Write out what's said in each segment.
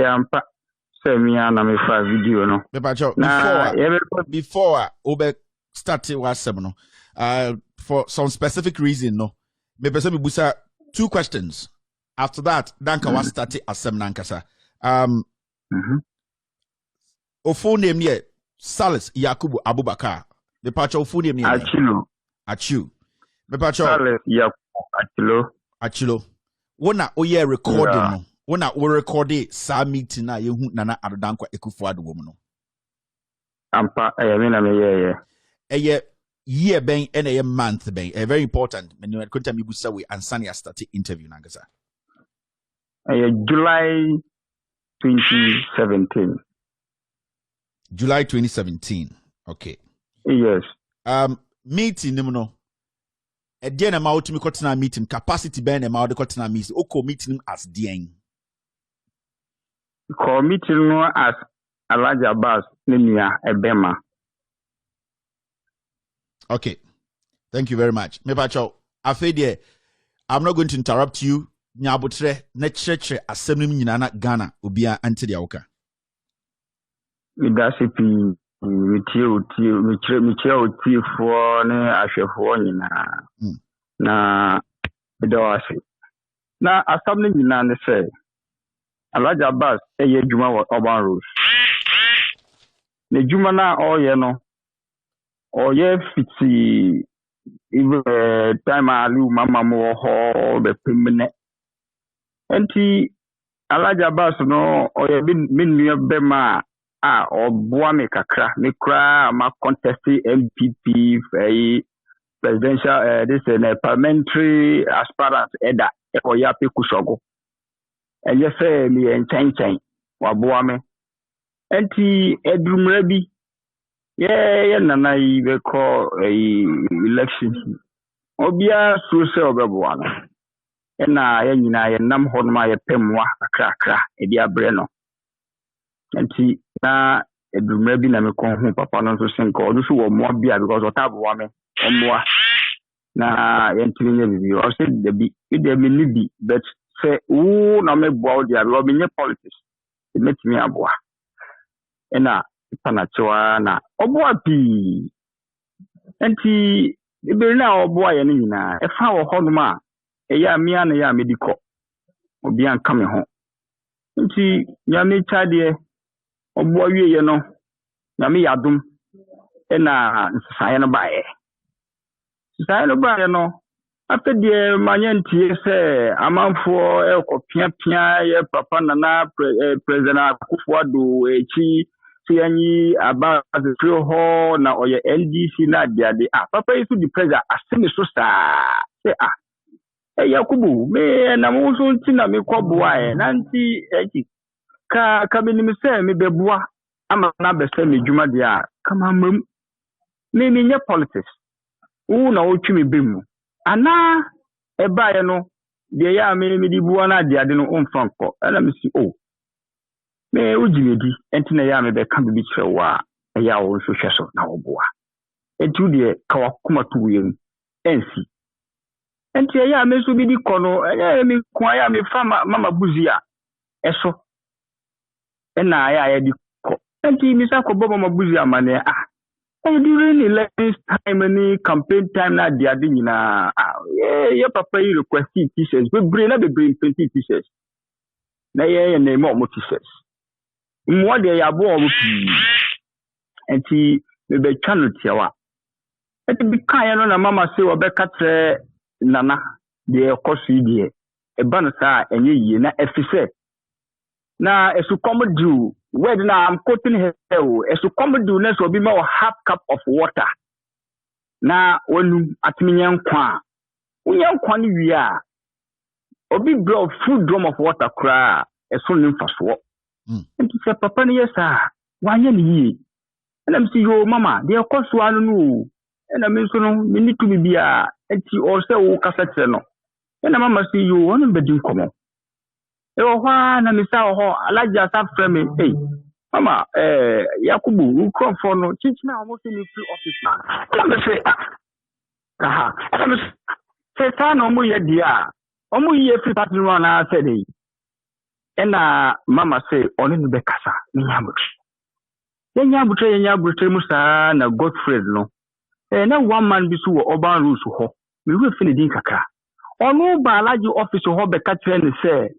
ampa semia na me fa video no me pa cho before obe start wasem no for some specific reason no me pese me busa 2 questions after that danka was start asem nankasa o full name here Salis Yakubu Abubakar me pa cho full name here Achu me pa cho Salis Yakubu Achilo wona oye recording no wona we recorded sa meeting na yehu Nana Adodankwa Ekufuado wo no ampa me na me ye year ben and a month ben very important when you couldn't me busa we ansani start interview nangasa July 2017 July 2017 okay yes meeting no again na ma to me meeting capacity ben na ma de meeting oko meeting as dien ko meeting no as Alaja Abbas Nenia Ebema. Okay. Thank you very much. Mepacho, afede I'm not going to interrupt you. Nyabotre ne cheche asem nyina na Ghana obia ante dia woka. Midasipi mitie fo ne ahwefo nyina. Na medawase. Na asam ne nyina ne se Alaja Abbas eye djuma wo Urban Road. Ne djuma na oye no oye fiti time alu mama mo ho be pemne enti Alaja Abbas no oye minnu be ma oboa me kakra me kra ma contest MPP presidential this parliamentary aspirant eda oya pe kusogo enye se mi enchanchen waboa me enti edrumra bi ye nana yi be call election obia so se obeboa no na ye nyina ye nam ho no ma ye pemwa kakra edi abre no enti na edrumra bi na me kon hu papa no so senko odu so wo mo bia because otaboa me omoa na ye ntiri nye bibi o se de bi de me ni bi but say wo na me boa dia bi o me nye politics e metimi aboa ena panachewa na oboa pi enti ibere na oboa ye nyina e fa wo honum a e ya mia na ya mediko obi an kame ho enti nyame chade oboa wiye no nyame yadum ena nsaye no bae no afedie manyantie se amanfo ekopia ye papa Nana president Akufo-Addo echi yanyi aba azefrio ho na oye NDC na diade papa yisu di president asemi so sa se Yakubu me na mo so nti na me koboa na nti echi ka benim se me beboa ama na bese me djuma dia kama mam me nye politics wo na otwi me bemu ana eba ye no de ya me di buwa na diade no onfanko ana me si me ujimedi enti na ya me be kan bi chewa ya wo so hweso na oboa etu de ka wakoma tu yem ensi enti ya me so bi di kono ya me kwa ya me fa mama buzia eso na ya di ko enti mi sa ko bobo mabuzia mane during election time ni campaign time na diade nyina ye papa yi request t-shirts be bring 20 t-shirts na ye na mo t-shirts mo de ya bo o pi enti me be channel tiawa enti bi kan ya no na mama say obeka tre Nana de kosu die e ba no sa enye yie na efise na esu come do where na I'm quoting here esu come do na so bi ma half cup of water na wonu atiminya nkwa unya nkwa ni wi a obi blow full drum of water kra esu ni mfaso enti se papa ni yesa wanye ni yi na msi yo mama de kosu anu no na me so no me ni tu bibia enti o se wo kasete no na mama si yo wonu bedin komo hwa na misa ho Alaja sa frame mama Yakubu ukrofo no chichina almost in free office na me say na me say sa no mo ye dia omo ye free party no na say dey mama say oni no be kasa nya abutre musa na Godfrey no na one man bi so wo urban rules ho me we fini din kakra ono ba alaji office ho be ka kire ne say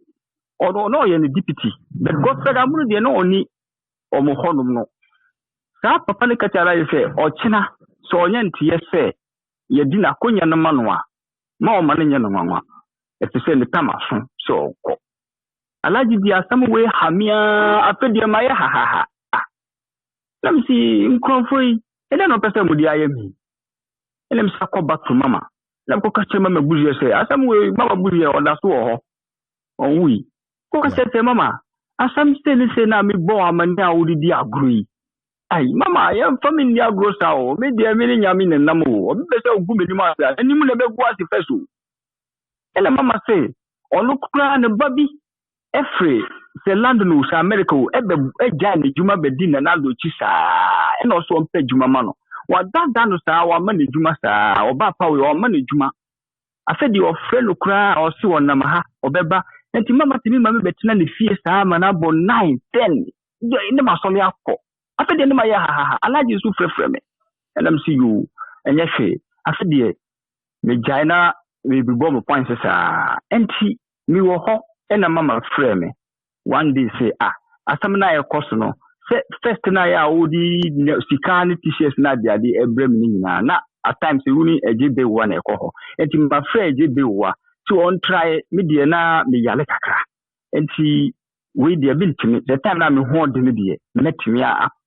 ono no ye ne deputy but Godfrey amuru de no oni omo honum no sa papa ne ka tara ye say o china so onye ntiye say ye di na konya no manoa ma o ma ne nya no nwanwa e say ne tamaso so ko alaji di asam we hamia afedie ma ye ha let me see nkrofoi no pese mudi ayemi let me say back to mama let me catch mama buzie say asam we mama buzie oda so ho onwi ko ka say mama asam say na me bo amani a wodi di agroi ai mama ye family ni agro sa o me dia me nyame ne nam o obi pese ogu me nim asa anim na be gu ase feso ele mama say onu kura ne babi Efre se land no sa America ebe eja ne juma be di na do chi sa e no so mpa juma ma no wa dada no sa wa ma ne juma sa oba pa we o ma ne juma afedi o fre no kura o si wonam ha obeba enti mama timi ma me betina ne fie sa ma na bo 9 10 ne ma so me akọ afedi ne ma ya ha alaji su frefre me elam si you enye hwe afedi me jaina we bi bo mo point sa enti mi wo ho ena mama frame me one day say asam na ye cost no first na ya odi sikani t-shirts na dia di ebrem ni nyina na at times uni ejebe wa na ekoho enti mba frame ejebe wa to on try me dia na me yale kakra enti we dia bintimi the time na me ho de me dia me timi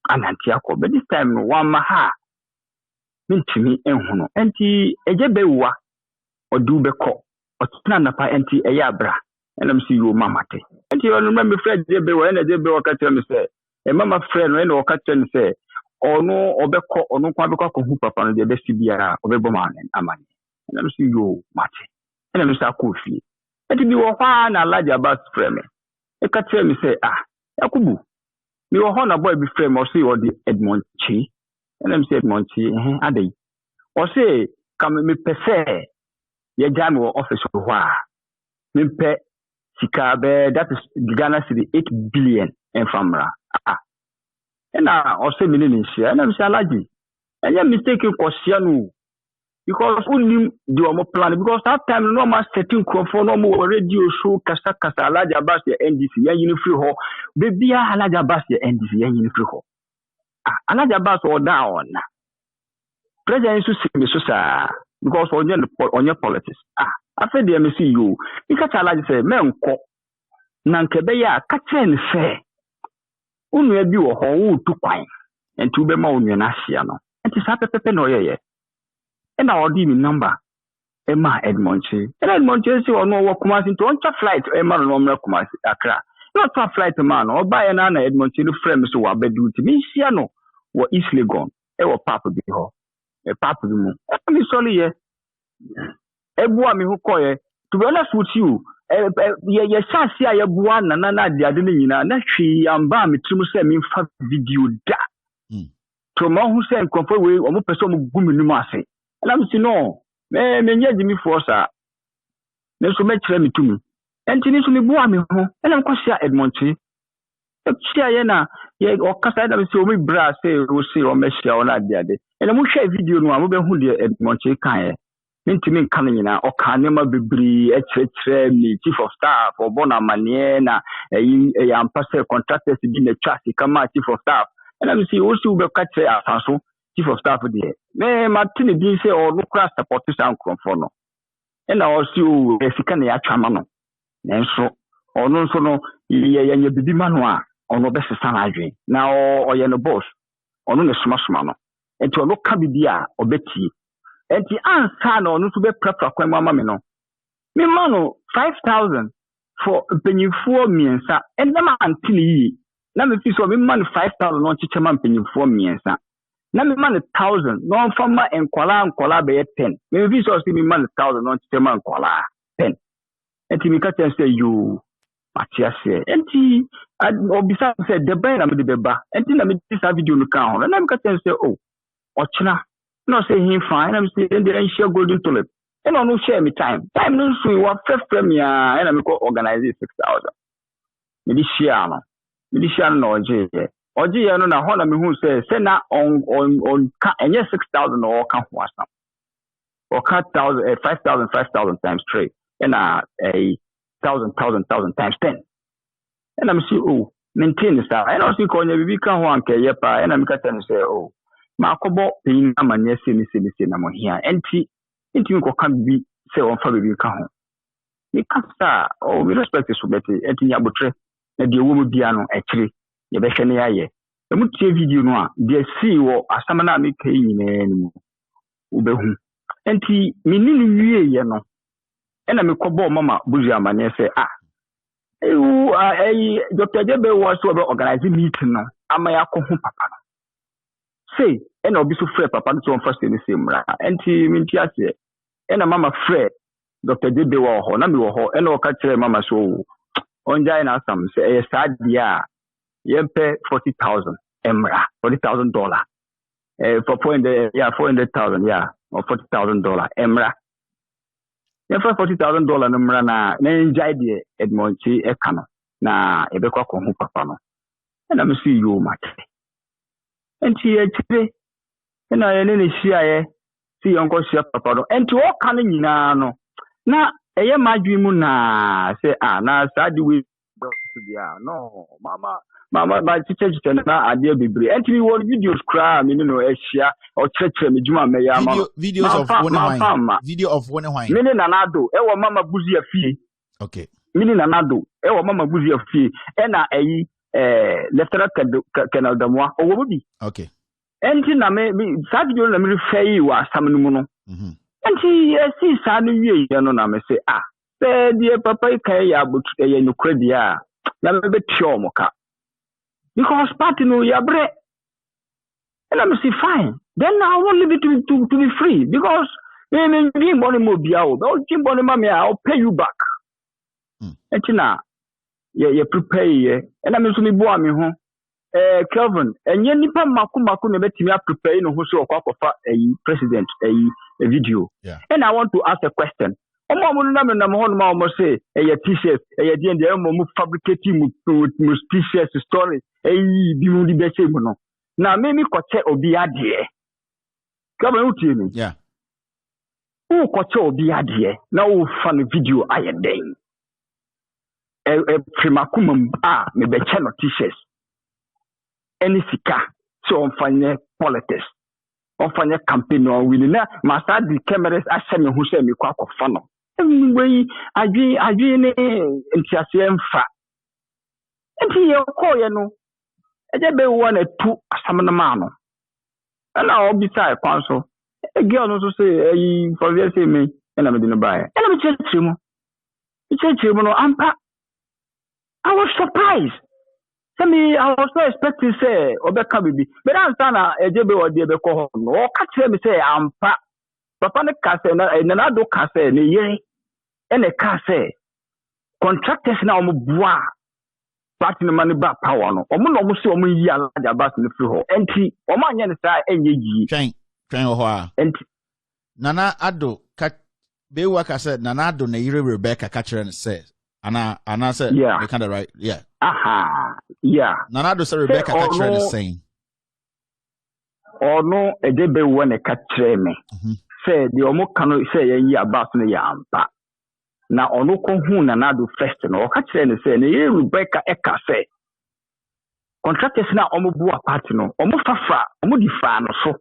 ananti akọ but this time no one ma ha bintimi enhu no enti ejebe wa odu beko otuna na pa enti eya bra and I'm see you mama te. And you remember Fred Jebe when a Jebe or catch me say, a mama friend when or catch and say, or no, or beko or no quabico who papa on the best CBR or Beboman and Amani. And I'm see you, Mate. And I'm Mr. Kofi. And to be one a larger bus frame. A catch me say, Yakubu, you are a boy be frame or see or the Edmond Chi. And I'm say Edmond Chi, Ade. Or say, come me per se, ye jam or office or wha. Mimpe. Sikabe, that is Ghana City 8 billion in Famra. And I also meaning in share, and I'm salaji. And you're mistaken Kosianu because only do more plan because that time no more setting for no more radio show Kasa Alaja Bass the NDC, and you free ho, baby Alaja Bass the NDC, and you free ho. Alaja Bass or down. President is so because on your politics. I said, the MCU, you catch a large say, Menko, Nankebeya, catching fair. Only a view of who to pine, and to be more Nasiano, and to Sapa Pepenoye. And our demon number, Emma Edmonchi. And Edmonchi or no work commas into one flight, Emma no commas, Accra. Not a flight man or buy an Anna Edmonchi friends who are bedroom to me, Siano, or East Legon, or Papa Beho, a Papa the moon. I mean, sorry, Ebua mi hukoye to be honest with you ye chance ya bua na de ade ni nyina na hwi amba metrim se mi fa video da to ma hu se nkonfo we o mo pese o mo gumi ni ase na mi si no me nya jimi force na so me kire mi tumi enti ni so mi bua mi ho na nko sia Edmonchi sia ye na ye o kasa da mi si o mi bra se o si o me sia o na de ade na mo hwe video no a mo be hu de Edmonchi kan ye Mintimin coming na or Kanema Bibri, etc. Chief of Staff or Bonamanie na a pastor contractors to be the chassis come Chief of Staff. And I'm see also be catch a Chief of Staff there. Me Martini be say or look class support to sound conforno. And I also a second chamano. And so or no so no ye bibi manwa or no best sanadri. Now or ye no boss or no smash mano. And to look cabia or betty. And the answer no to be proper kwa mama me no. Me mano 5,000 for penny 4 miensa and the man tini. Na me fi so me man 5,000 no chiche man penny 4 miensa. Na me man 1,000 no fama enkwala be 10. Me fi so me man 1,000 no chiche man enkwala 10. And me ka say you Matia say. And ti obisa say the brain na me de beba. And ti na me this video no kan ho. Na me ka say oh ochina no say him fine. I'm saying they share golden tulip. And I no share me time. Time no so we want first premier and I go organize 6,000. Militiano Oji. Oji no na hona me hu say na on ka enye 6,000 or kan ho asam. Or cut 5,000 times 3. And a 1,000 times 10. And I'm see maintain the style. And also call you can one yepa and I'm cutting say Makobo pin amanya sini na mo here. Enti ko kan bi say on fa bi kan ho. Me kasa we respect this subeti enti yabotre na de wo mu bia no ekire ye be hwe ne yaye. E mu tie video no a de see wo asama na me kai nyina ni ubehu. Enti mininu wie ye no ena me kobo mama buzu amane say Dr. Jebe was to organize meeting no amaya ko hu papa no say ena obi so frɛ papa no so on first in the same ra enti minti ase ena mama frɛ Dr. Jebe wo ho na me wo ho ena o ka kyerɛ mama so onjai na sam say e sadia yempe 40,000 emra $40,000 for $400,000 or $40,000 emra for $40,000 no mra na njai de Edmonchi eka no na ebekwa ko hu papa no na me see you mat enti e chire na ye ne hia ye si yonko hia papa no enti wo ka no nyina no na eye madwi mu na say na sadi we dia no mama ba teacher na ade bebre enti we won videos cry me no ehia o chekere me juma me ya ma videos of one video of one wine me na nado e wo mama buzu ya fie okay me na nado e wo mama buzu ya fie e na eyi Lieutenant Colonel Damwa o wo bi okay enti na me sa video na me refer wa asam no mu no enti si sa no wie ye no na me say say die papa kai ya butu ye nukre dia na me betio moka because party no yabre and I'm say fine then I won't leave it to be free because me being money mo biao but jim money mama I'll pay you back etina ye prepare ye and I'm so me bo am ho Kelvin enye nipa maku na betimi prepare no ho so okwakofa president a video and I want to ask a question omo na me na mo no ma say t-shirt die mo fabricating mu t-shirt story bi mu di be che mu no na me mi koche obi ade ka ba utie ni u koche obi ade na u fa no video ayeden primakumum me be che no t-shirt any sika so on fanye politics on fanye campaign on win na ma sa di cameras ahye me hu se me kwa kofa no we adwi ne ntiase mfa enti ye ko ye no eje be wo na tu asam na ma no na obi sai kwan so girl no so say for the say me na me di no bae na me cheche mu no ampa I was surprised. I was not expecting say Obeka bibi. But I'm sana ejebe odi ebe ko ho. No ka kire me say ampa. Papa ne ka say na do ka say ne ye. Ene ka say contractors na omo bua. Party no money back power no. Omo no mo say omo yi alaja bas ne free ho. Enti omo anya ne say enye yi. Twen ho a. Enti Nana Ado ka be wa ka say Nana Ado na yire Rebecca ka kire ne say Ana said, yeah, kind of right, yeah. Yeah. Nanado said Rebecca catcher the same. Or no, a debe one a catcher me. Say the omo cano say a year about me yampa. Now ono kohun Nanado festen or catcher and say, Rebecca Eka say. Contractors now omo bua partino, omo fafa, omo di fan or so.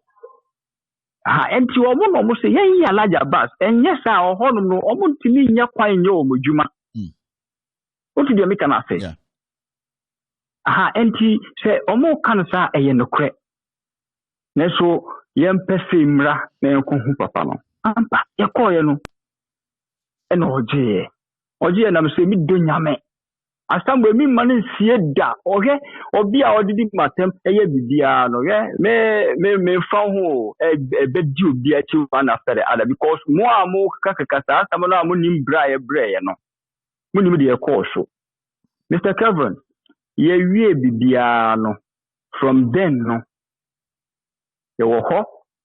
And to omo say, yeah, larger bus, and yes, our honor no omo timi nya kwine yo mujuma. What did you make an say? Enti say omo kan sa eye no kre. Na so yempese mra na enkohu papa no. Ampa ye koye no. E no oje na me se mi do nyame. Asambwe mi mane sie da. Ohe obi a odidi matem eye bibia no. Me fa ho be di obi a chi one after the other because mo amo kaka sa asamo na mo nim bra ye no. Munim de so Mr. Kevin ye wie bibia no from then no ye wo ho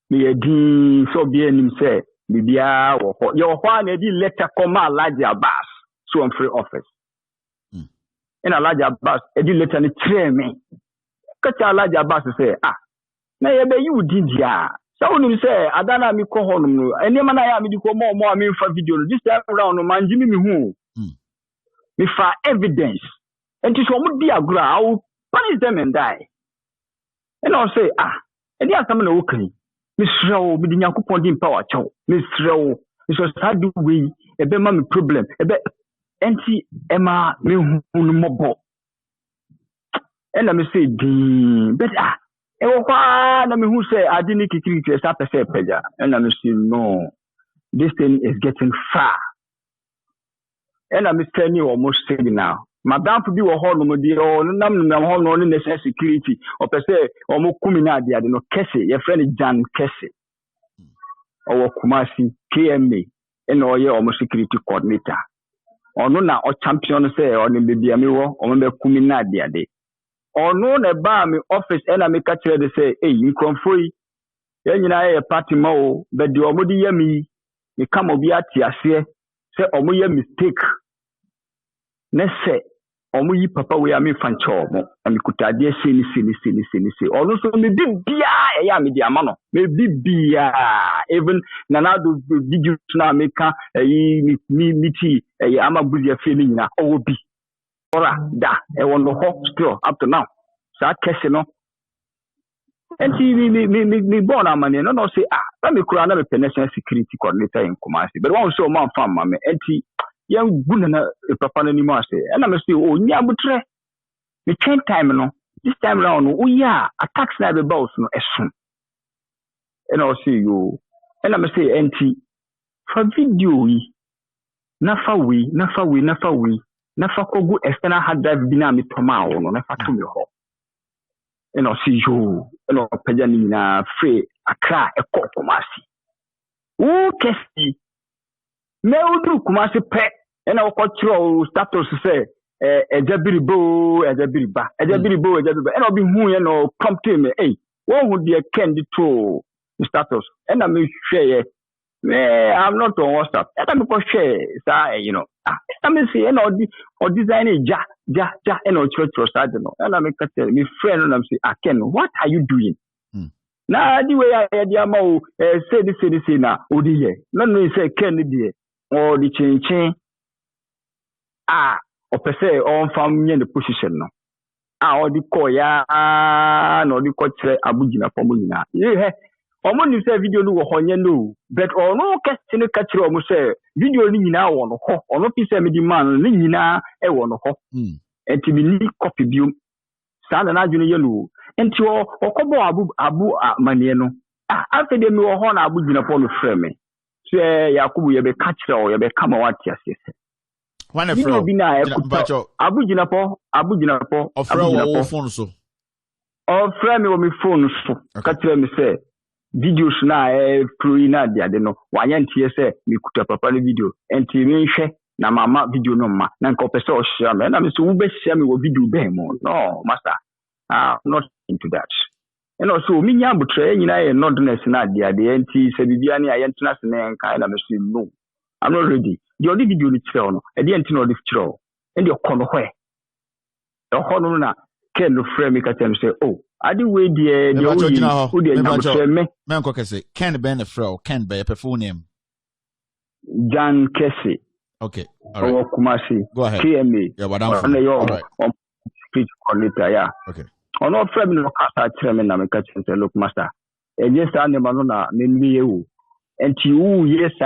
me din so bia nim say bibia wo ho ye wo ho na di letter come large Abbas so on free office a large Abbas, a later and train me. Catch a large Abbas say, na you did ya. So you say, I don't have me call home. And then I am more I mean for video. This time around, man, Jimmy who me for evidence. And to show me the I will punish them and die. And I'll say, and there are some okay. Miss Row, with the Yakupon power chow. Miss Row, it's a sad way, a bit mammy problem, a bit anti Emma, me who mobo. And let me say, but and who say I didn't kick it as a say, and let me say, no, this thing is getting far. And I'm telling you almost saying now. Madame to be a whole no dear or no necessary security or per se or more kumina dia no Kessie, your friend Jan Kessie or Kumasi KMA and or your almost security coordinator. Or no now or champion say or in the Amiwo or member kumina dia day. Or no na bar me office and I make a chair to say, hey, you come free. Then you know a party mo, but the omodi yami, you come obiati ase, say omoye mistake. Nese omuyi papa we ami fancho mo ami kutade sini or no so me bibia ya me dia mano me bibia even nana do videos na make me ti ama buzia fe ni na obi ora da e won ho still up to now sa kese no enti me born amane no say na me kura na me national security coordinator in Kumasi but one so man fam me enti young Bunana papa no anymore say and I say oh nya butre the chain time no this time round oh yeah attacks na be boss no esun and I say you and I say enti for video yi na fa kogu external hard drive bi na me toma wo no na fa to me ho and I see you and I pagya ni na free Accra e Kumasi o kesi me udu Kumasi pe and I cultural status say ejabiribo ejabiriba and I'll be who no prompting me hey what would be a candy to status and I may share I'm not on WhatsApp and I'm going share you know I may say or design a ja and or church or side and I make a tell me friend and I'm say Ken what are you doing now the way I had your say this now odi no say Ken the or the chain or per se on farm in the position no or the koya no the coach abujina formula yeah omo ni say video no honye no but ono question catch omo say video ni nyina wo no ho ono fi say me di man ni nyina e wo no ho enti mi ni copy biom sa na adwene ye no enti okobo abu manie no after dem wo ho na abujina po no frame me so Yakubu ye be catch o ye be kama wati asese one of abujina po of phone so or frame me phone so catch me say videos na free na dia de no wanyantie say me kuta papa no video enti me hwe na mama video no ma na nko pese o share me na me so wo be share me wo video be mo no master not into that and also me nya butre nyina ye nodness na dia de enti se bibia ne ayentena se na nka na me so no I'm not ready the only video ni chiro no e de enti no de chiro and the kono hwe e ho no na ken no frame me ka tell me say oh adi we die de o de nya me man ko kese Ken Ben the fro Ken be your full name Jan Kessie okay all right Kumasi go ahead KMA yeah but all right speech coordinator yeah okay ono frame no kasa kire me na me ka say look master e just ande ma no na me miye wo enti wo yes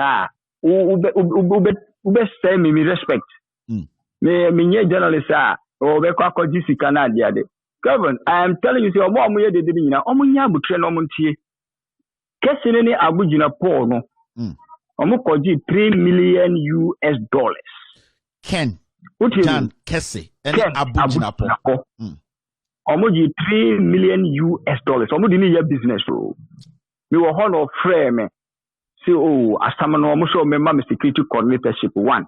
ube say me respect me nye journalist o be kwa jisika na ade Kevin, I am telling you, say, omo ye de nyina, omo nya butre no omo ntie. Kesi ni abujina Paul no. Omo koji $3 million. Ken Kesi and abujina Paul. Omo ji $3 million. Omo di ni ye business o. Me wo ho no frame. Say oh, asama no omo so member me security coordinatorship 1.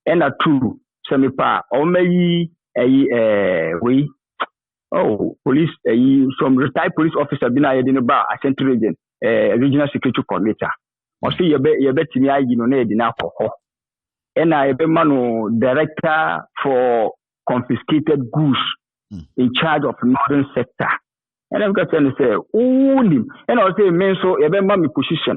And 2, say me pa omo yi we oh, police, some retired police officer been a ba a central region, regional security coordinator. Or see your bet me, I know, na ko. And I be manu director for confiscated goods in charge of northern sector. And I'm going to say, oh, and I'll say, men so even mommy position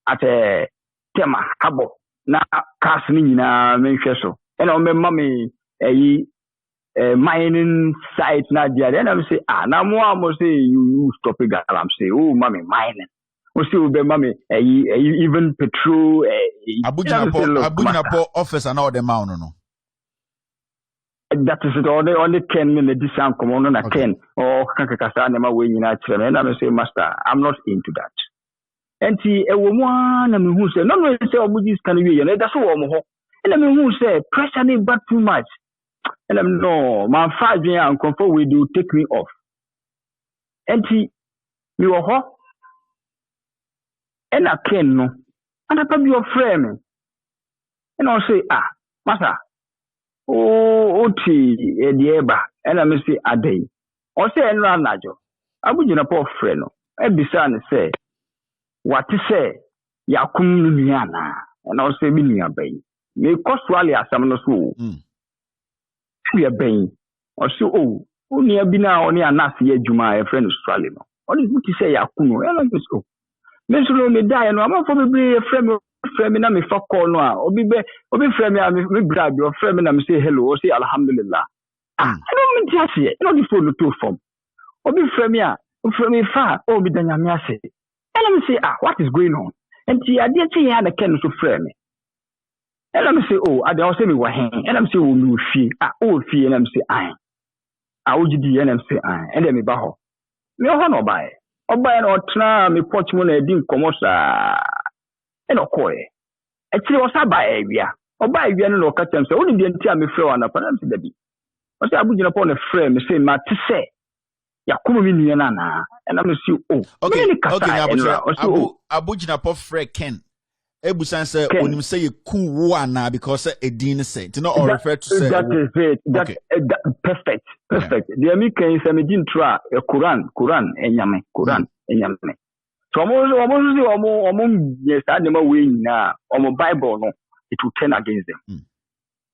at a tema habo na casting na mention so. And I'll mommy a mining site na there. Then I'm say, now more I must say you stop it. I'm say, oh, mommy mining. We see be mommy even petrol. Abujinapo office and all the mount no. That is the only Ken in the discount come on a Ken or Kankakasa never way in actually. And I say, Master, I'm not into that. And see a woman and who say, no, say Abujis can be, and that's all. And I mean, who say, pressuring but too much. And I'm no, my 5 year and comfort will do take me off. And see, you are hot. And I can no, and I probably your friend. And I'll say, Master. Oh, Edieba, and I may say a day. Or say, and Ranajo. I would a poor friend. Every son say, what to say, Yakum Liana, and I'll say, Minia Bay. May cost Wally as some of the we are baying. Or so, only a bina only a Nasi Juma, a friend of Australia. What is it to say, Yakuno? And I just go. Mention only die, and I'm probably a friend. Friend me me fuck call no obi friend me grab your friend me say hello or say alhamdulillah. I don't mean just here no the phone to form obi friend me far obi danya me ase and let me say what is going on and ti ade say ya na ken so friend me and let me say ade I say me wa hen and let me say wo mi ofie ofie and let me say wogidi and let me say and let me ba ho me ho no ba oba na otna me porch mo na edi nkomo sa and okoye actually was by area or by area no catch them so only the entire me flow and upon the baby was abujina upon a frame say ma to say yakumu mi nua na and I'm see okay abujina upon frame Ken ebusan say onim say ku wo na because edin say to not refer to say that is it that perfect the american say me din tra Quran enyame so almost yes I never win na Bible no it will turn against them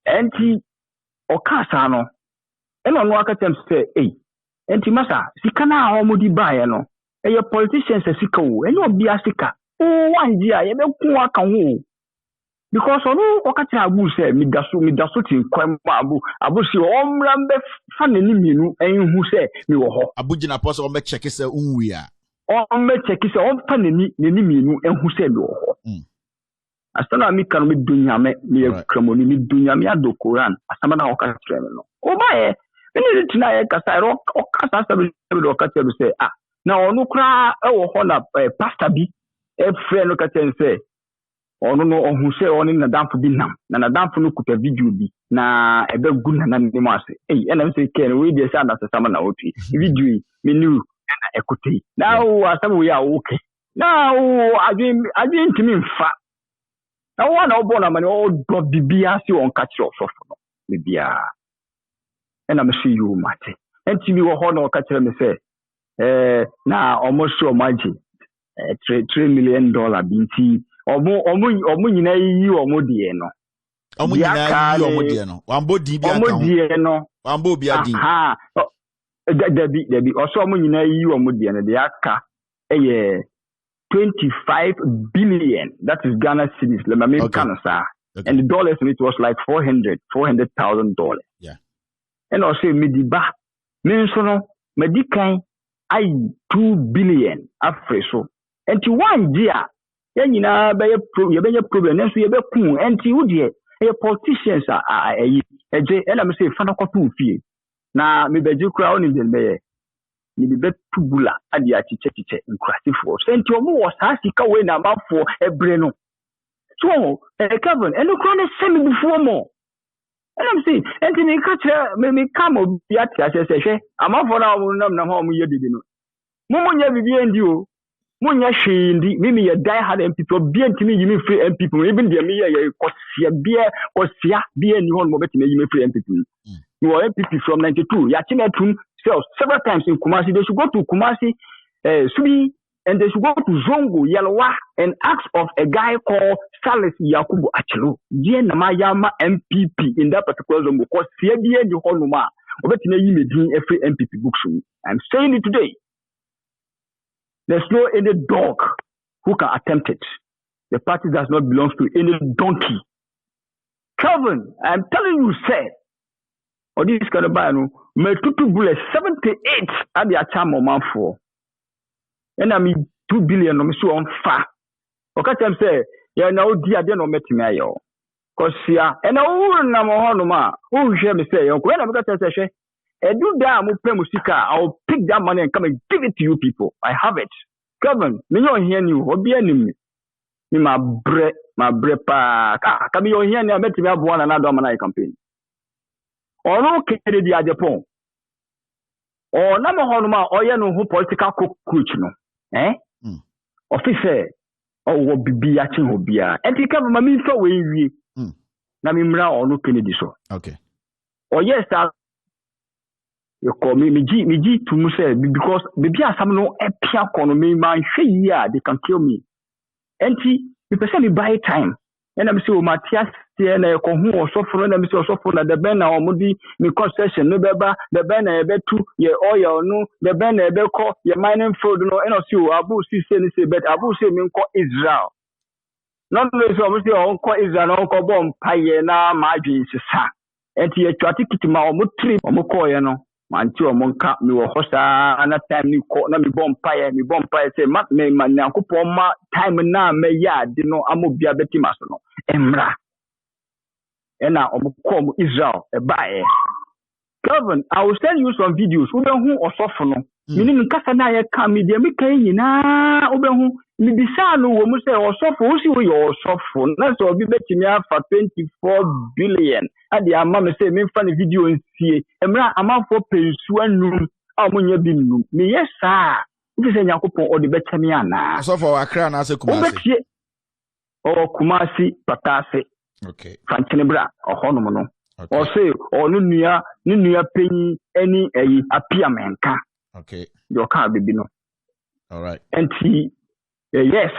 and he okasa no and on waka tem say and he masa sika na omodi buy no your politicians sika wo and obi asika one dia ye be ku aka ho because ono okata abu say mi daso tin kwam abu si omran be fa nani mienu enhu say mi wo ho abugina poso o me check say unwi a on me check say on fa nani mienu enhu say mi wo ho asana mi kan mi dunyame mi kramoni mi dunyame ado Quran asama na okata treme no o ba ye ni tina ye kasa ro okata sabi do okata be say na onu kra e wo ho na pastor bi e friend okata say ono no ohun say oni na danfo bi nam na danfo no kuta video bi na ebe gu na ni mo ase ena say ken we dey say na asama na otu video me new na ekote na o asama we are okay na o adwen timi mfa na one obo na mani o do bibia si on catch your sofo no bibia ena me see you mate enti wo ho na o catch me say na almost so much $3 million binti omo nyina yi omo de no omo nyina yi omo de no wambo di bi aka omo de no wambo bi adi debi oso omo nyina yi omo de no de aka 25 billion that is Ghana cedis le mame kanasa and the dollars it was like $400,000 yeah and also mediba me so no medikan ai 2 billion afreso and to one year yanyina be problem nso ye be kun enti wudie e politicians eje ela me say fana kotu fie na me beji kura oni den be ni be tubula ade a chiche nkurasifo enti omo wo sa sika we na mafo ebre no so Kevin eno kura ne semi bufuo mo ela me say enti ni ka kire me kam obi ati ase hwe amafo na omo nam na ho omo ye bibi no mo nya bibi endi o munya shindi mimi ya die hard people bien timi yimi free people even the me ya kosia bia ni hon mo betimi yimi free people you are people from 92 ya chimetum several times in Kumasi they should go to Kumasi Subi and they should go to Zongo, Yalwa, and ask of a guy called Salis Yakubu Achelo, Namayama MPP in that particular Zongo, because CBN you Honuma, every MPP book. I'm saying it today. There's no any dog who can attempt it. The party does not belong to any donkey. Calvin, I'm telling you, sir, or this kind of buy no, me tutu bullet 78 at the achamo man for. And I mean 2 billion no me so on fa. Okay, I'm say, yeah, now dear, they no met me ayo. Cause yeah, and I na mo hono ma, who share me say, when I'm gonna say, and do that, I'll pick that money and come and give it to you people. I have it. Calvin, me no hear you, or be enemy. Me my bre pa. Can be on here and I met me have one another man campaign. Or no Kennedy at Japan. Or number honoma or ya no political coach no. Eh? Officer or will be acting hobia. And he come mammy so we Namimra or no Kennedy so. Okay. Or yes, you call me to Musa because maybe I some no epia economy man they can kill me. And the person buy time. And I'm saying, Matthias, and I come home or so for them, so for the banner or Moody, me concession, no beba, the banner, two, your oil, no, the banner, call your mining food, no, and also Abu say, but Abu say, me call Israel. Not only obviously, on call Israel, on call bomb, Payena, margins, and you try to keep my trip or Mokoyano. Mantu monka mi wo hosa na time ni ko na mi bom pae say mat me man yakopon ma time na me ya de no amobia betima so no emra ena omko Israel e bae. Kevin, I will send you some videos ube hu osofo no mini nkasa na ye ka me de me kan nyina ube hu mi bisa no wo mu say osofo wo si wo yo osofo na so obi betimi afa 24 billion ade ama me say me fa ne video nsie emra amafo pensu anum a mo nya bi num me yesa ndi se nyakopon ode betami ana osofo Accra na ase Kumasi o Kumasi Patase okay fantenebra ohonum no o say o no nua penyi ani ayi apia menka okay your car baby no all right enti yes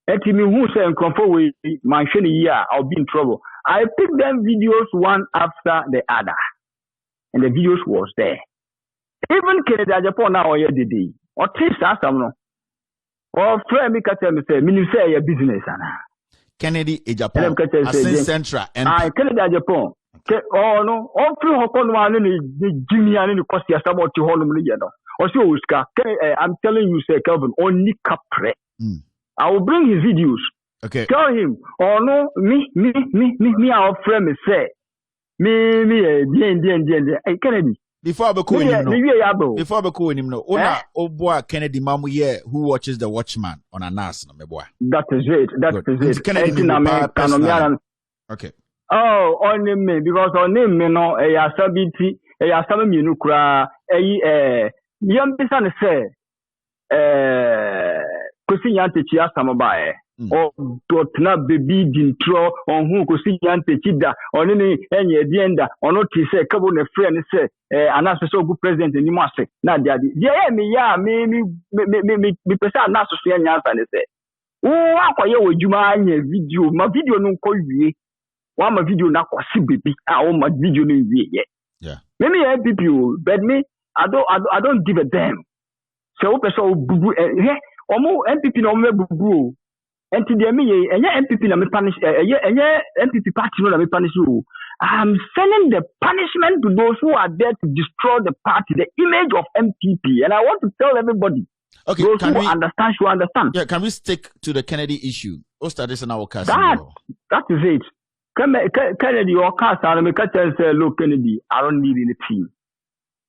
enti me who say nkrofo we man hwe ne year I'll be in trouble. I picked them videos one after the other and the videos was there. Even Kennedy Japan now or yesterday or taste some no or friend me tell me say me say your business ana Kennedy Japan as Central and Kennedy Japan oh no all through hokon one ni Jimmy and ni cost ya about to honum ni no or so Oscar I'm telling you say Kelvin only capre I will bring his videos. Okay. Tell him, oh no, me, our friend me say, me, Kennedy. Before I be cool him no. Oboa Kennedy mamu ye who watches The Watchman on a NAS no me boy. That is it. Kennedy okay. Oh, only me because only me no sabiti sabi mi kura yam bisa say kosi yante chi asama bae. O dotna baby dintro on who kosi yante chida oni ni enye dienda ono ti say kabo ne friend say anaso so good president ni mo ase na dia me ya me pesa anaso so nya ansa ne say wo akoye wodwuma anya video ma video no nko wie wa ma video na kwasi baby o ma video no wie yeah me MPP but me I don't give a damn so wo pesa o bubu omo MPP no me bubu and to the MPP na me punish MPP party no na me punish you. I'm sending the punishment to those who are there to destroy the party, the image of MPP, and I want to tell everybody. Okay, those who understand should understand. Yeah, can we stick to the Kennedy issue? That is it. Kennedy or cast and me say, look, Kennedy, I don't need any team,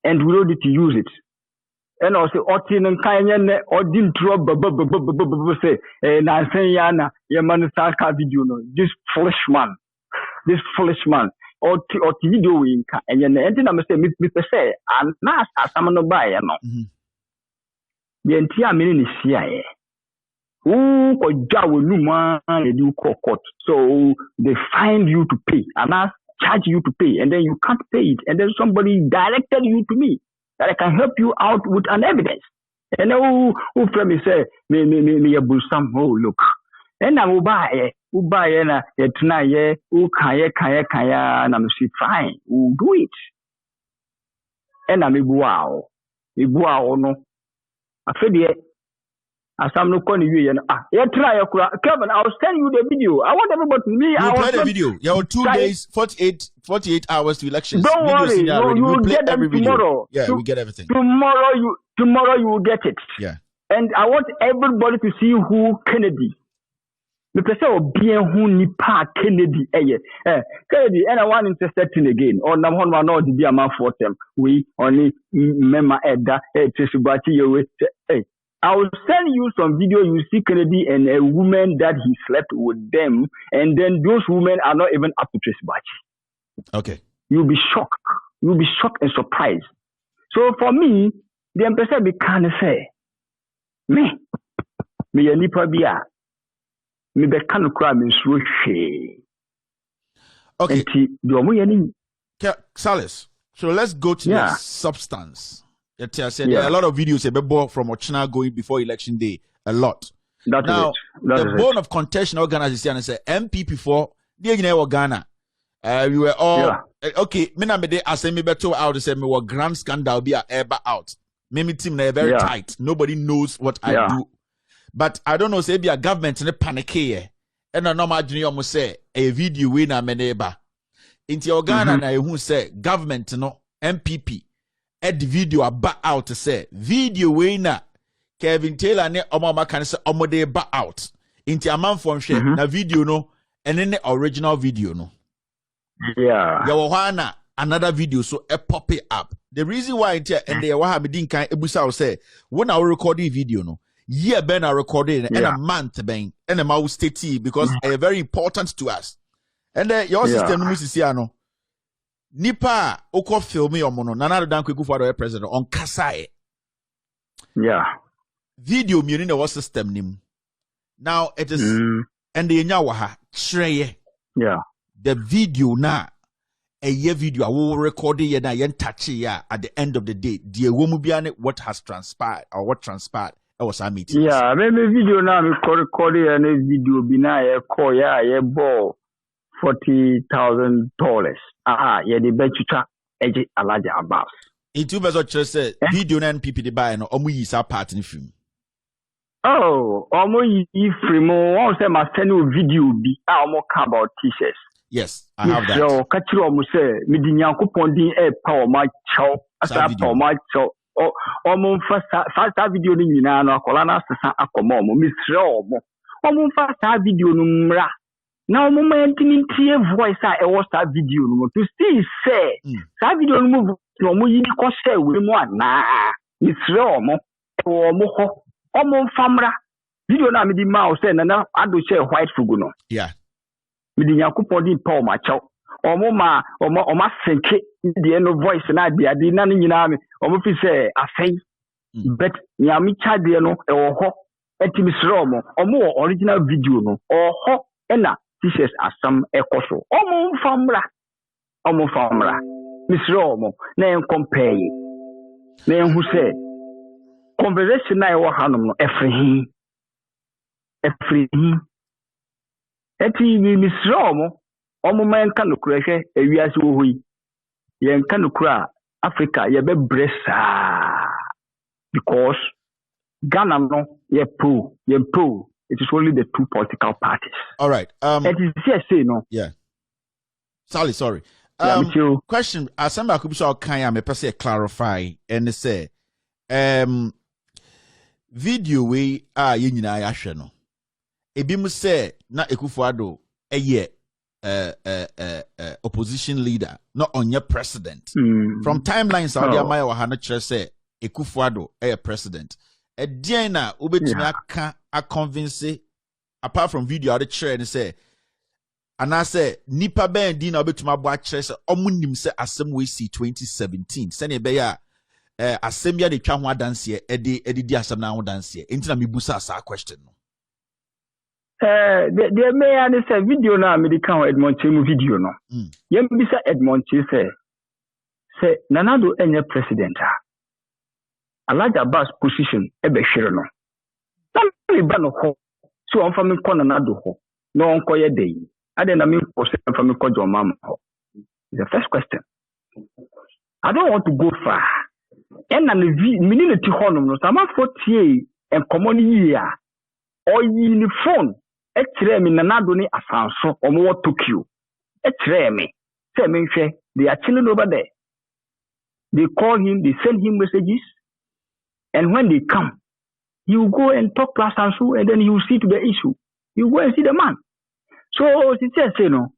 and we don't need to use it. And also, Otin and Kanye or didn't drop say, Nansayana, Yamanasaka video. This foolish man, or video wing, and then I say, Mr. Say, and Nas, as I'm no buyer. The entire meaning is CIA. Who or Jawa Numa, you call court. So they find you to pay, and I charge you to pay, and then you can't pay it, and then somebody directed you to me. That I can help you out with an evidence. And who from me say me a busam. Oh look, and I will buy na yet tonight ye who kaya and I'm fine. We'll do it. And I'm wow no. I feel it. As I'm not calling you, try Kevin. I'll send you the video. I want everybody to me. You play the video. You have 2 days, 48 hours to elections. Don't worry, you will get them tomorrow. Yeah, we get everything. Tomorrow you will get it. Yeah. And I want everybody to see who Kennedy. The person being who nipa Kennedy. Kennedy, and I want interested in again. Or number one, no, the amount for them. We only remember Edda, Hey. I will send you some video. You see Kennedy and a woman that he slept with them, and then those women are not even up to Tracy Bachi. Okay. You'll be shocked. You'll be shocked and surprised. So for me, the empress be kind of say, me a nipa bia, me be kind of crime in switch. Okay. Salis. So let's go to the substance. I said there are a lot of videos about from Ochina going before election day. A lot. Now, the bone of contention organization say MPP for the Ghana. We were all okay. Me I say me better out to say me were grand scandal be a ever out. Me team they very tight. Nobody knows what I do. But I don't know say be a government in a panic here. And I know my junior must say a video winner me neighbor. Into Ghana na who say government no MPP. Ed video about out to say video winner Kevin Taylor ne omama can say omode ba out into a man from share na video no and then the original video no yawana another video so a pop it up. The reason why and the waha me din kan ebusa say when I recording video no year ben I recording and a month ben and a mouse state because it's very important to us and your system no musisi no nipa oko filmi omono Nana Danko Akufo-Addo president on kasae video mi ni the system nim now it is and the nya waha treye the video na a year video I will record it na yen touch ya at the end of the day the woman be what has transpired or what transpired I was a meeting maybe video na me record and video bi na ye call ya ye ball $40,000. Yeah, the bechucha eji Alhaji Abbas. In 2 verses, just said video na NPP de buy no omu yi sa part in film. Oh, omu yi film. One say ma send you video bi. Omu ka about t-shirts. Yes, I have that. So kachiri omu say mi di Nyankopon din power ma chow. Asa power ma chow. Omu fa video ni nyina no akola na sesa akomo omu mi sre omu. Omu fa video no mra. Now, moment in voice, I watched that video to see say that video move no more. You can say we more na it's wrong or more famra video na me di mouse and na I do share white fuguno. Yeah, me di Nyankopon di Paul macho or ma senke the end of voice na dia di na nyina me or mo fi say afei but nyami cha de no e wo ho etimi sro mo or mo original video no or ho ena t-shirts are some echo. Omo famra. Mr. Omo, na compare. Na who say conversation na wa hanum no efri. Eti Mr. Omo man kan no kura hwe ewiase wo hoyi. Yen kan no kura Africa ye be bresa because Ghana no ye pro. It is only the 2 political parties. All right. It is CSA, no? Yeah. Sorry. Question. Asamba could be so kind. Me per clarify and say, video we yinina yahwe no. Ebi mu say na Akufo-Addo opposition leader, not on your president. From timeline Saudi Arabia wa hana chere say Akufo-Addo president. Diana ubetumi aka a convince apart from video I share and say and I say nipa ben di na obetumi abo a chere say omunim say asem we see 2017 sene be ya asem ya de twa ho adanse di asem na ho danse enti na mebusa asa question no the mayor they say video na American Edmond Chemu video no yem bisa Edmond Che say Nana Addo enye president Alhaji Abbas position ebe hwere no na me ba no ho so on fa me kɔ na do ho no on kɔ ye dey ade na me kɔ se fa me kɔ jo mama ho. The first question, I don't want to go far and na minute ho no sama 40 and common year or in the phone etre me na do ni asanso omo Tokyo etre me say me hwɛ they are chilling over there. They call him, they send him messages. And when they come, he will go and talk to Asansu and then he will see to the issue. You go and see the man. So, since say no,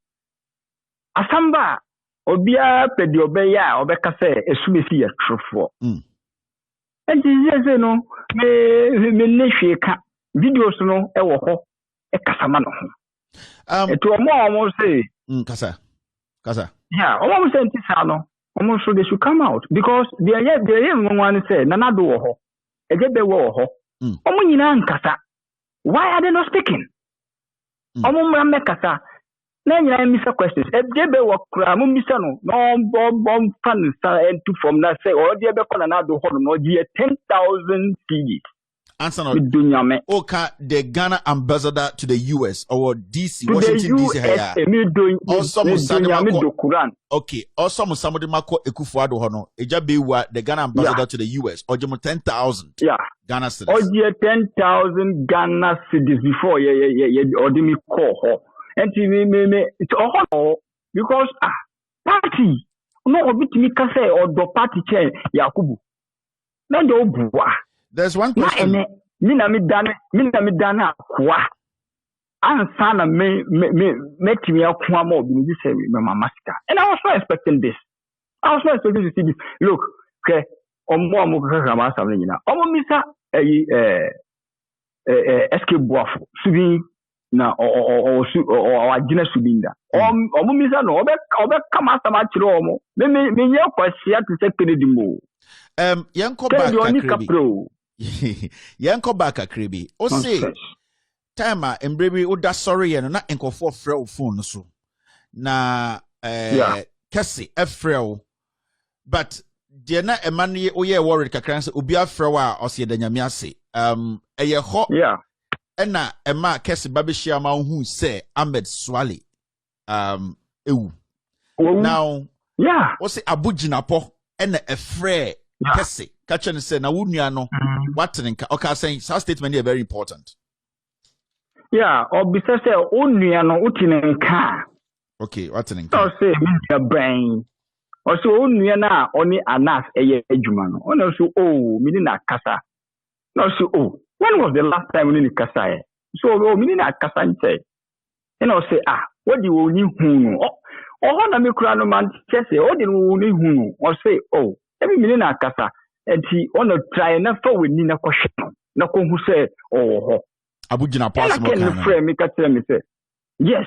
Asamba, Obia Pedi Obeya, Obeka say, Esumesi a true. And he say no, me nesheka videos no, ewo e kasamano. To a more almost say, Kasa. Yeah, almost say, Tisano. Almost so they should come out because they are young one say nana do ho ejebe wo ho omo nyina nkasa. Why are they not speaking? Omo mra kasa na nyina misa questions ejebe wo kura mo misa no bom fan into from na say o de be kola na do ho no die 10,000 CDs. Answer no. Oka the Ghana ambassador to the US or DC, to Washington DC here. Okay. Also somebody mako Ekufuado hono. Ejabewa the Ghana ambassador to the US or 10,000 Ghana cedis. Or 10,000 Ghana cedis before or me call. And it's all because party no bit me kase or do party chair Yakubu. Na do bua. There's one question. Mina mi dana kwa. Ansana me timi akwa mo bi ni say me mama sika. And I was not expecting this. I was not expecting to see this. Look, okay, omo kaka ma samle nyina. Omo misa SK Boafo subi na o agina subinda. Omo misa no obe kama sama chiro omo. Me nye kwasia to say Kennedy mo. Yanko back Yanko back akribi. O say time embrebe o da sorry no na enkofo frɛ phone so. Na kesi efrɛ but de na emane o ye worried kakran say obi afrɛ wa o se da nyame ase. Eye ho na ema kesi babehia ma hu say Ahmed Swale ewu. Now o say abuginapo na efrɛ kesi Kachin say na wunua no watrenka okay saying that statement is very important. Yeah, or because say onua no utinenka. Okay, watrenka. So say me brain. Or so onua na oni anas eye adwuma no. Ono so me ni na kasa. No so when was the last time we ni kasa? So me ni na kasa nche. And I say what do you ni hu no? Oh na me kura no man say o di no ni hu no. Or say every me ni na kasa. And he on a try na for we na question na ko hu say abugina pass mo kan frame me ka tell me say yes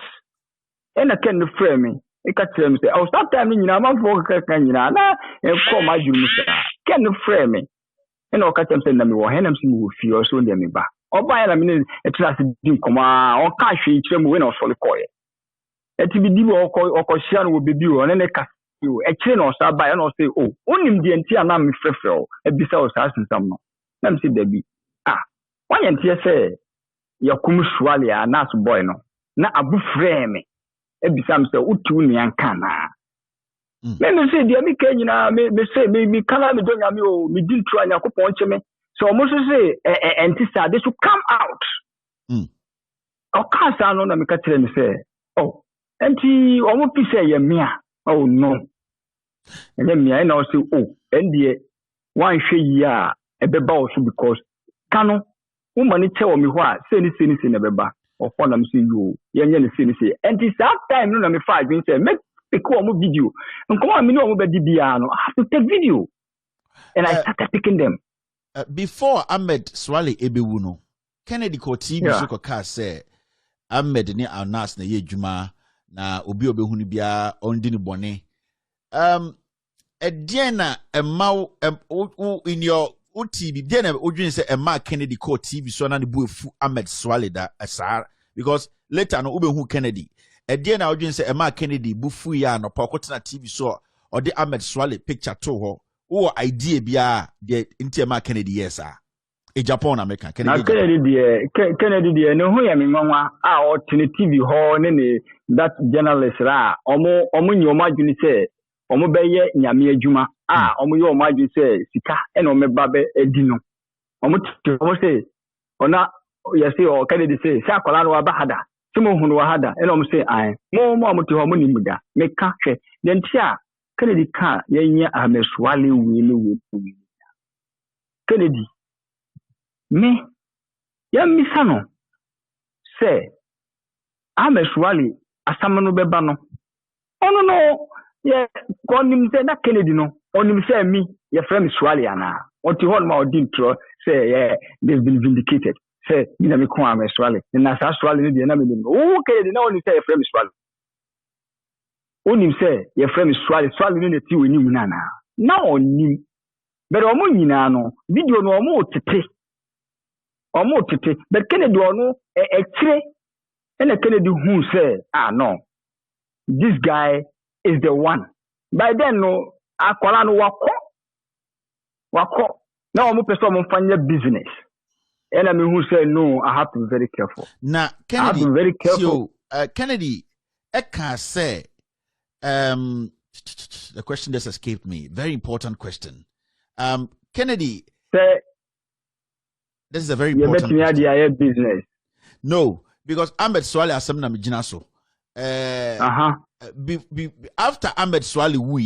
and I can frame me e ka tell me say I start time nyina man for ka nyina na e ko ma juru say can frame me and o ka tell me say na me wo henam si wo fi o so ndem ba oba ya na me e tira se din koma o ka hwe kire mu we na o so le koye e ti bi di o ko hia no wo bebi o ne ka you actually no start by and say onim the enti ana me frefrel e bisa o sa sinsam no na me say dabi wan enti say Yakum Swale na so boy no na abu frame me e bisa me say utu nian kana me say dia me ka nyina me say me kala me donya me me din tru anya ko ponche me so almost say enti sa they should come out o ka sa no na me ka tell me say enti o mo pi say ye me oh no. And then me I know say and the one hwe yi a ebeba also because kanu woman tell me what say ni ebeba or for them say you yenye ni say and this that time no na me five bin say make pick one video and come on me no mo be bia no I have to take video and I started picking them before Ahmed Swale ebewu no Kennedy ko TV so ko ka say Ahmed ni Anas na ye dwuma na obi obehu ni bia ondi ni bone ediana emma in your TV then odwin say emma Kennedy ko TV so na ne bu efu Ahmed Swale da asar because later no obehu Kennedy ediana odwin say emma Kennedy bu fu ya no pa ko tena TV so or the Ahmed Swale picture to ho Or idea bia the Intima Kennedy yes a Japan American Kennedy dear no who am nwa alternative ho ne that journalist ra omo nyi omagini say omo beye nyame adwuma omo ye omagini say sika e no meba be edi no omo say ona yesi o Kennedy say say akola no aba hada timo hunu wa hada e no omo say an mo ti ho mo ni muda meka hwe de ntia Kennedy ka yenya ameswale wi Kennedy me ya misano say ameswale asamano beba no ono no ye konim say na Kennedy no onim say me ye frame swale ana oti hon ma odin tro say yeah they've been vindicated say me na me ko ameswale na sa swale ne de na me no Kennedy na oni say ye frame swale onim say ye frame swale ne ti woni mu na onim but omo nyina no video no omo tete but Kennedy ono ekire and Kennedy who say no this guy is the one by then no akwala no wako now omo person omo fanya business and I mean who say no I have to be very careful now Kennedy I have to be very careful Kennedy eka say the question just escaped me. Very important question. Kennedy, say, this is a very important question. Business. No, because Ahmed Swale asemna mijina so. After Ahmed Swale wu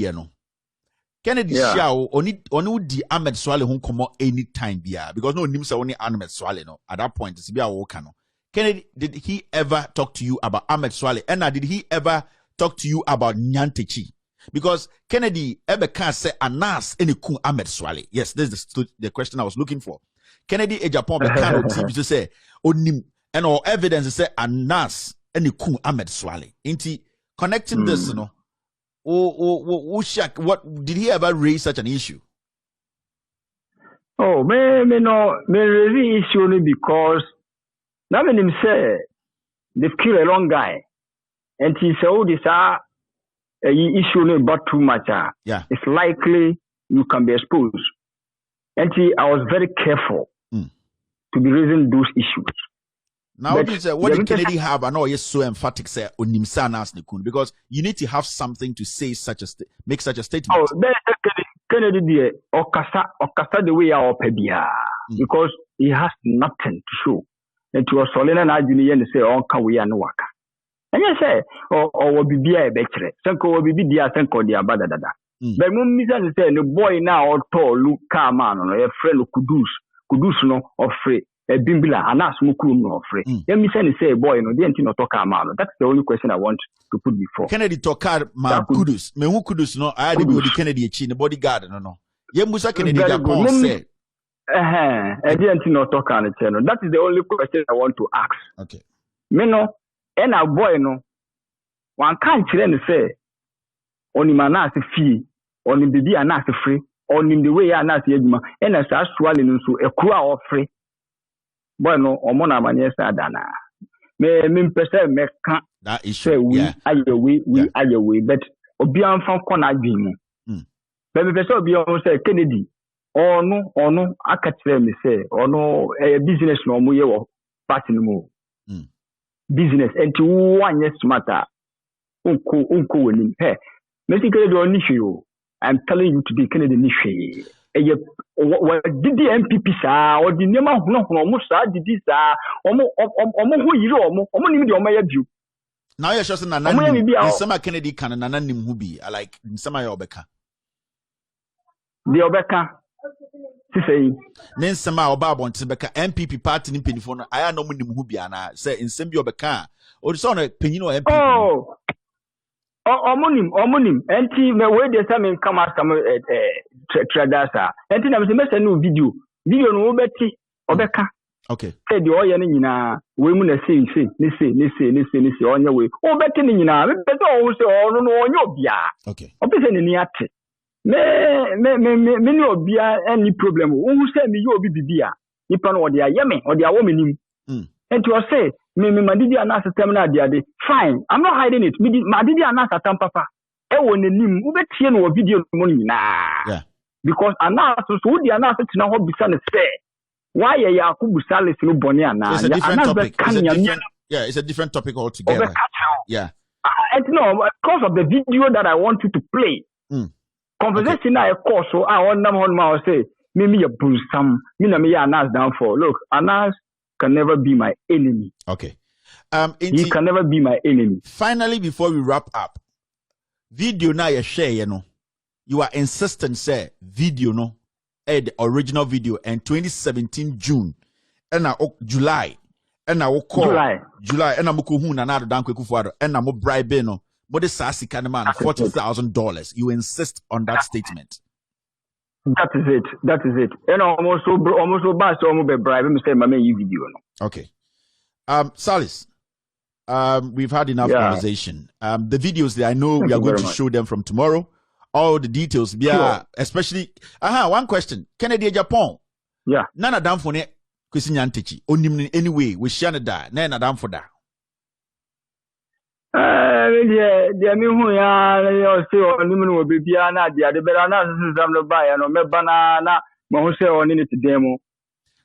Kennedy Xiao oni di Ahmed Swale hun komo anytime bia because no nim say only Ahmed Swale no at that point it's bia wo ka no. Kennedy, did he ever talk to you about Ahmed Swale? And did he ever talk to you about Nyantechi? Because Kennedy ever can't say Anas any kun Ahmed Swale. Yes, this is the question I was looking for. Kennedy a Japan can TV to say onim and all evidence say Anas any kun Ahmed Swale. Inti connecting this, you know. What did he ever raise such an issue? Oh, me really issue only because now when him say they've killed a long guy. And he said, oh, this issue about too much. It's likely you can be exposed. And I was very careful to be raising those issues. Now, what did Kennedy have? I know you're so emphatic, say, because you need to have something to say make such a statement. Oh, Kennedy did Okasa the way out because he has nothing to show. And to a solid and I say, oh, can we waka? And you say, or be a better. Sanko will be dear Sanko dia badada. But when Mr. say, the boy now or tall, look, come on, a friend of Kudus no, or free, a bimbila, and ask Mukum no free. Then Mr. say, boy, no, didn't you not talk about that's the only question I want to put before. Kennedy talk ma Kudus, me who Kudus no, I didn't the Kennedy chin, the bodyguard, no. Yemusa Kennedy Japan said. I didn't not talk on the channel. That is the only question I want to ask. Okay. Me no. And a boy no one can't say on him an fee, on him the anas free, on him the way anas yedma, and as I swallowing so a crowd of free. Boy no, or mona maniesa dana. Me perceive me can't that is say we are your way, but Obian from corner dream. But the person Obian say Kennedy, or no, I catch them say, or no, a business no more party no more. Business and to 1 year smarter. Unko winning. Hey, Mr. Kennedy on issue. I'm telling you to be Kennedy issue. What did the MPP or the name of almost did this who you almost view. Now you're just in some Kennedy can and anonym who be like in some of Obeka. The Obeka. Say, then some about Tibeka MPP party in Penifon. I know Mubiana say in Sembio Beka or son of Penino MP. Oh, omonim, and me where the same come as some tradasa. And then I was a new video no Betty Obeka. Okay. Say the oil in women say on your way. Oh, Betty in also on your bia. Okay. Opposite in the me no bia any problem who say me you be bia nipa no dia yeme or dia womanim and to say me didi anasa terminal dia de fine I'm not hiding it me didi anasa tam papa e wo nanim wo betie no video mo nyina because Anas so the Anas to know what Bisa say. Why are you Busales no Bonia now? It's a different topic. It's a different topic altogether. Yeah. And no, because of the video that I want you to play. Conversation I call so I want them on my say, maybe a Busam, me Anas down for. Look, Anas can never be my enemy. Okay. He can never be my enemy. Finally, before we wrap up, video now you share, you are insistent say video no, the original video and 2017 June and now July and now July and now mukuhu na nado dan kweku fuado and now mo bribe no mo de sasi kanema $40,000. You insist on that statement. That is it. And almost bad so mo be bribe me say my video no. Okay. Salis, we've had enough conversation. The videos that I know we are going to show them from tomorrow. All the details, especially. One question. Kennedy Japan. Yeah. Nana down for ne. Kusinyantechi. Anyway, we share that. Nana down for that. The me who ya say on nimunu will be na dia de better na system no buy no me banana mo say on it demo.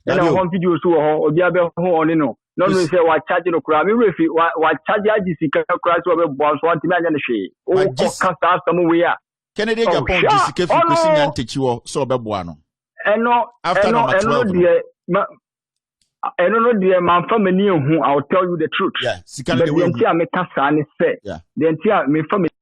And I want video so obi abe ho on no. No say wa charge no kura me refi wa charge agisi ka kura so be boss want me anya no hwe. O kasa some we ya. Kennedy Japan jisike fi kusinyantechi wo so be boa no. No, dear, my family, I'll tell you the truth. Yeah, the entire me say, the entire me family.